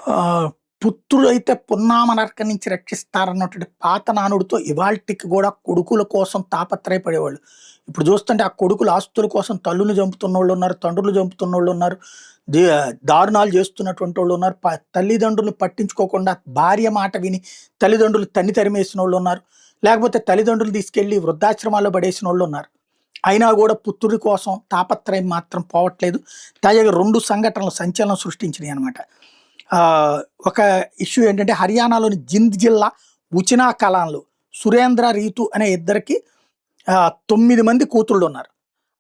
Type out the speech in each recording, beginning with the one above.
ఆహ్, పుత్రుడైతే పున్నామ నరకం నుంచి రక్షిస్తారన్నటువంటి పాత నానుడితో ఇవాల్టికి గూడా కొడుకుల కోసం తాపత్రయపడేవాళ్ళు. ఇప్పుడు చూస్తుంటే ఆ కొడుకులు ఆస్తుల కోసం తల్లులు చంపుతున్నోళ్ళున్నారు, తండ్రులు చంపుతున్నోళ్ళున్నారు, దే దారుణాలు చేస్తున్నటువంటోళ్ళున్నారు. తల్లిదండ్రులు పట్టించుకోకుండా భార్య మాట విని తల్లిదండ్రులు తన్ని తరిమేసినోళ్ళున్నారు. లేకపోతే తల్లిదండ్రులు తీసుకెళ్ళి వృద్ధాశ్రమాల్లో పడేసినోళ్ళున్నారు. అయినా గూడా పుత్రుడి కోసం తాపత్రయం మాత్రం పోవట్లేదు. తాజాగా 2 సంఘటనలు సంచలనం సృష్టించినాయనమాట. ఒక ఇష్యూ ఏంటంటే హర్యానాలోని జింద్ జిల్లా ఉచినా కలాన్‌లో సురేంద్ర, రీతు అనే ఇద్దరికి 9 మంది కూతుళ్ళున్నారు.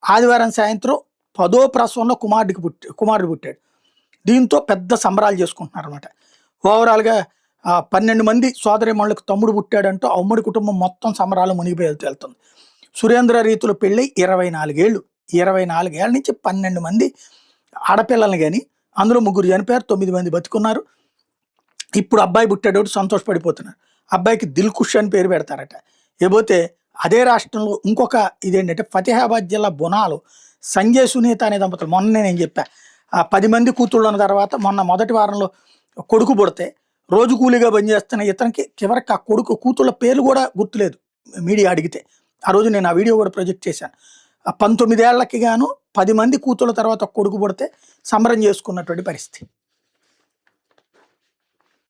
ఆదివారం సాయంత్రం 10వ ప్రసవంలో కుమారుడు పుట్టాడు. దీంతో పెద్ద సంబరాలు చేసుకుంటున్నారనమాట. ఓవరాల్‌గా 12 మంది సోదరీమణులకు తమ్ముడు పుట్టాడంటూ ఆ ఉమ్మడి కుటుంబం మొత్తం సంబరాలు మునిగిపోయి వెళ్తుంది. సురేంద్ర రీతుల పెళ్ళై 24 ఏళ్ళు. 24 ఏళ్ల నుంచి 12 మంది ఆడపిల్లల్ని గాని, అందులో 3 చనిపోయారు, 9 మంది బతికున్నారు. ఇప్పుడు అబ్బాయి పుట్టాడోటి సంతోషపడిపోతున్నారు. అబ్బాయికి దిల్‌కుష్ అని పేరు పెడతారట. ఇకపోతే అదే రాష్ట్రంలో ఇంకొక ఇదేంటంటే ఫతేహాబాద్ జిల్లా బునాలో సంజయ్, సునీత అనే దంపతులు మొన్ననే నేను చెప్పా. 10 మంది కూతుళ్ళున్న తర్వాత మొన్న మొదటి వారంలో కొడుకు పుడితే రోజు కూలీగా పనిచేస్తున్న ఇతనికి చివరికి ఆ కూతుళ్ళ పేర్లు కూడా గుర్తులేదు మీడియా అడిగితే. ఆ రోజు నేను ఆ వీడియో కూడా ప్రొజెక్ట్ చేశాను. 19 ఏళ్లకి గాను 10 మంది కూతుళ్ళ తర్వాత కొడుకు పుడితే సంబరం చేసుకున్నటువంటి పరిస్థితి.